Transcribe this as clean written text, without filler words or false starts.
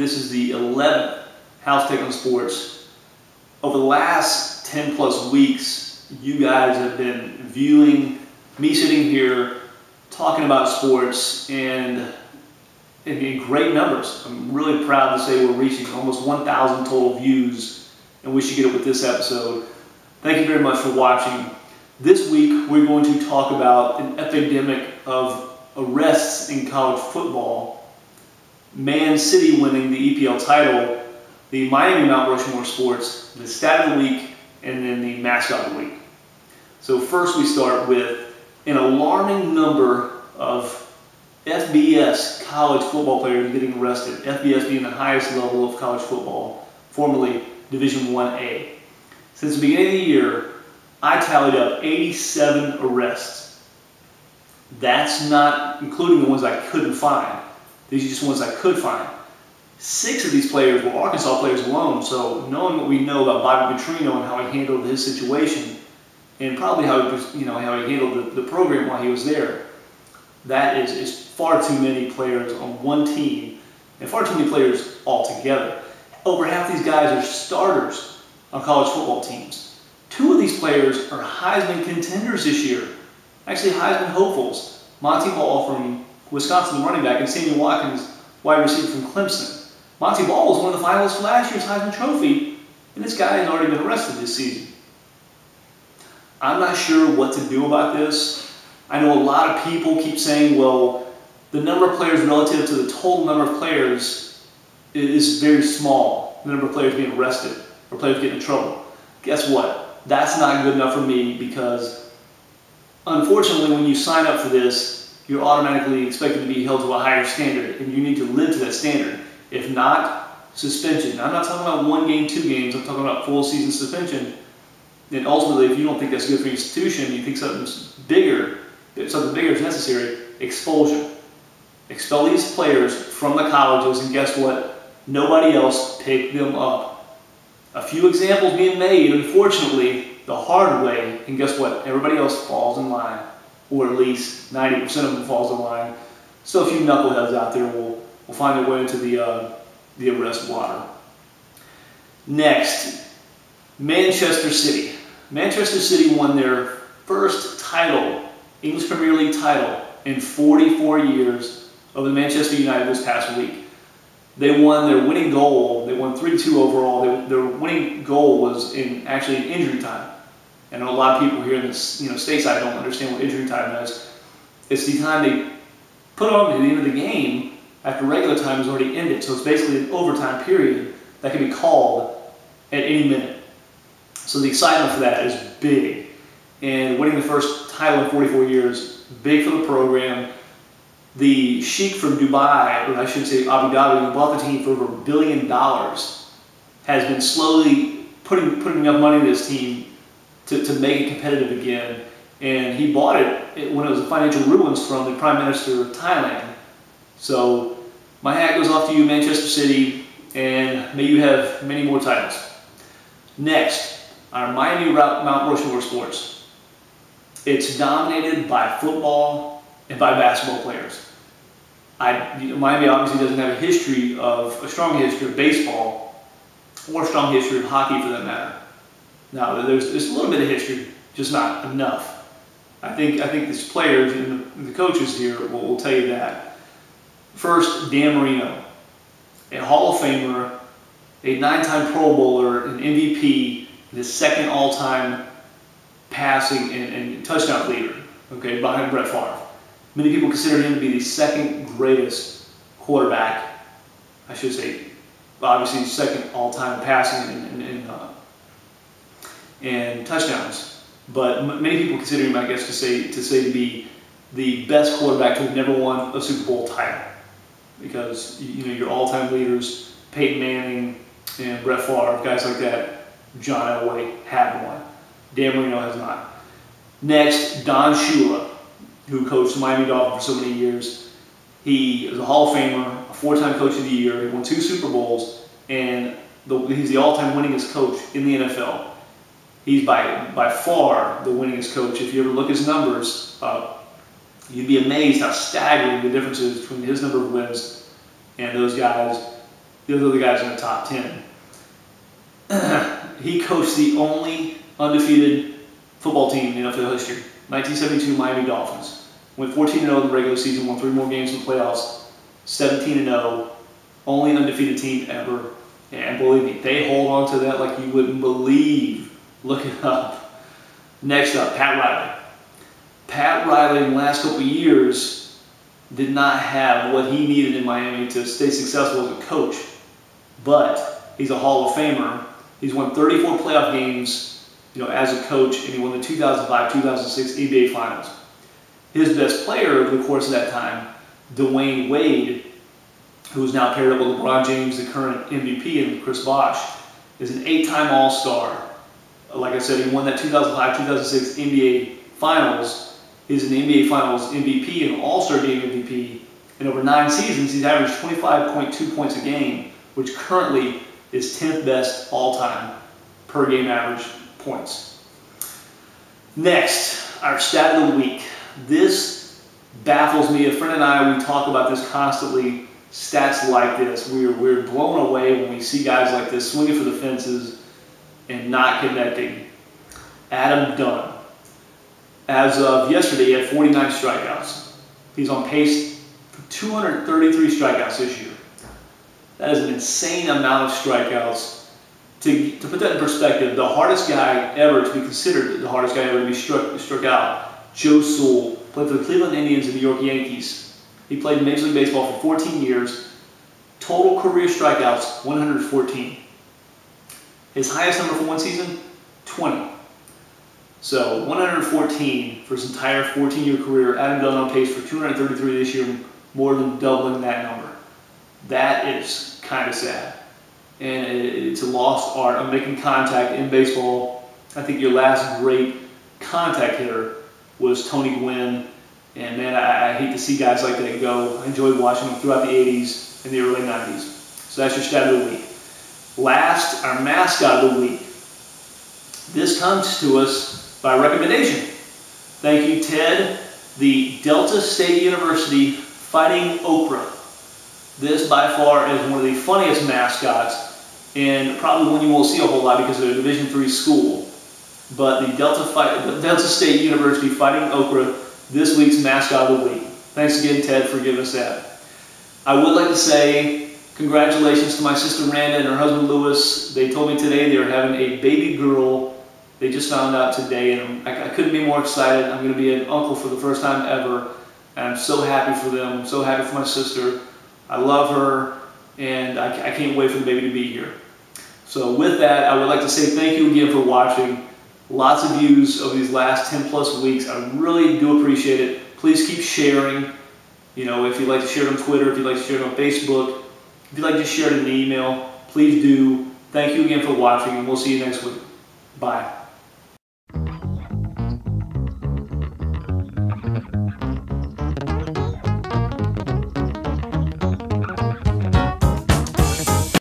This is the 11th House Take on Sports. Over the last 10 plus weeks, you guys have been viewing me sitting here talking about sports and in great numbers. I'm really proud to say we're reaching almost 1,000 total views, and we should get it with this episode. Thank you very much for watching. This week, we're going to talk about an epidemic of arrests in college football, Man City winning the EPL title, the Miami Mount Rushmore of Sports, the Stat of the Week, and then the Mascot of the Week. So first we start with an alarming number of FBS college football players getting arrested, FBS being the highest level of college football, formerly Division 1A. Since the beginning of the year, I tallied up 87 arrests. That's not including the ones I couldn't find. These are just ones I could find. 6 of these players were Arkansas players alone, so knowing what we know about Bobby Petrino and how he handled his situation, and probably how he handled the program while he was there, that is far too many players on one team, and far too many players altogether. Over half these guys are starters on college football teams. 2 of these players are Heisman contenders this year, actually Heisman hopefuls. Monty Ball from Wisconsin, the running back, and Sammy Watkins, wide receiver from Clemson. Monty Ball was one of the finalists for last year's Heisman Trophy, and this guy has already been arrested this season. I'm not sure what to do about this. I know a lot of people keep saying, well, the number of players relative to the total number of players is very small, the number of players being arrested or players getting in trouble. Guess what? That's not good enough for me, because unfortunately when you sign up for this, you're automatically expected to be held to a higher standard, and you need to live to that standard. If not, suspension. I'm not talking about 1 game, 2 games. I'm talking about full season suspension. And ultimately, if you don't think that's good for your institution, you think something bigger is necessary, expulsion. Expel these players from the colleges, and guess what? Nobody else picked them up. A few examples being made, unfortunately, the hard way, and guess what? Everybody else falls in line, or at least 90% of them falls in line. So a few knuckleheads out there will find their way into the arrest water. Next, Manchester City. Manchester City won their first title, English Premier League title, in 44 years over Manchester United this past week. They won their winning goal. They won 3-2 overall. Their winning goal was actually in injury time. And a lot of people here in this stateside don't understand what injury time is. It's the time they put on at the end of the game after regular time has already ended. So it's basically an overtime period that can be called at any minute. So the excitement for that is big. And winning the first title in 44 years, big for the program. The sheik from Dubai, or I should say Abu Dhabi, who bought the team for over $1 billion, has been slowly putting enough money into this team to make it competitive again. And he bought it when it was in financial ruins from the Prime Minister of Thailand. So my hat goes off to you, Manchester City, and may you have many more titles. Next, our Miami Mount Rushmore of Sports. It's dominated by football and by basketball players. Miami obviously doesn't have a strong history of baseball, or a strong history of hockey for that matter. Now, there's a little bit of history, just not enough. I think these players and the coaches here will tell you that. First, Dan Marino, a Hall of Famer, a 9-time Pro Bowler, an MVP, the second all-time passing and touchdown leader, okay, behind Brett Favre. Many people consider him to be the second greatest quarterback. I should say, obviously, second all-time passing and touchdowns. But many people consider him, I guess, to say to be the best quarterback to have never won a Super Bowl title. Because your all-time leaders, Peyton Manning and Brett Favre, guys like that, John Elway have one. Dan Marino has not. Next, Don Shula, who coached the Miami Dolphins for so many years. He is a Hall of Famer, a 4-time Coach of the Year. He won 2 Super Bowls, and he's the all-time winningest coach in the NFL. He's by far the winningest coach. If you ever look his numbers up, you'd be amazed how staggering the difference is between his number of wins and those guys. the other guys in the top 10. He coached the only undefeated football team in NFL history, 1972 Miami Dolphins. Went 14-0 in the regular season, won 3 more games in the playoffs, 17-0, only undefeated team ever. And believe me, they hold on to that like you wouldn't believe. Look it up. Next up, Pat Riley. Pat Riley in the last couple of years did not have what he needed in Miami to stay successful as a coach. But he's a Hall of Famer. He's won 34 playoff games, as a coach, and he won the 2005-2006 NBA Finals. His best player over the course of that time, Dwayne Wade, who is now paired up with LeBron James, the current MVP, and Chris Bosh, is an 8-time All-Star. Like I said, he won that 2005-2006 NBA Finals. He's an NBA Finals MVP and All-Star Game MVP. And over 9 seasons, he's averaged 25.2 points a game, which currently is 10th best all-time per game average points. Next, our stat of the week. This baffles me. A friend and I, we talk about this constantly. Stats like this, we're blown away when we see guys like this swinging for the fences and not connecting. Adam Dunn, as of yesterday, he had 49 strikeouts. He's on pace for 233 strikeouts this year. That is an insane amount of strikeouts. To put that in perspective, the hardest guy ever to be considered the hardest guy ever to be struck out, Joe Sewell, played for the Cleveland Indians and New York Yankees. He played in Major League Baseball for 14 years. Total career strikeouts, 114. His highest number for one season, 20. So 114 for his entire 14-year career. Adam Dunn on pace for 233 this year, more than doubling that number. That is kind of sad. And it's a lost art of making contact in baseball. I think your last great contact hitter was Tony Gwynn. And man, I hate to see guys like that go. I enjoyed watching them throughout the 80s and the early 90s. So that's your stat of the week. Last, our mascot of the week. This comes to us by recommendation. Thank you, Ted. The Delta State University Fighting Okra. This by far is one of the funniest mascots, and probably one you won't see a whole lot because they're a Division III school. But the Delta State University Fighting Okra, this week's mascot of the week. Thanks again, Ted, for giving us that. I would like to say congratulations to my sister Randa and her husband Lewis. They told me today they are having a baby girl. They just found out today, and I couldn't be more excited. I'm going to be an uncle for the first time ever, and I'm so happy for them. I'm so happy for my sister. I love her, and I can't wait for the baby to be here. So with that, I would like to say thank you again for watching. Lots of views over these last 10 plus weeks. I really do appreciate it. Please keep sharing. If you'd like to share it on Twitter, if you'd like to share it on Facebook, if you'd like to share it in an email, please do. Thank you again for watching, and we'll see you next week. Bye.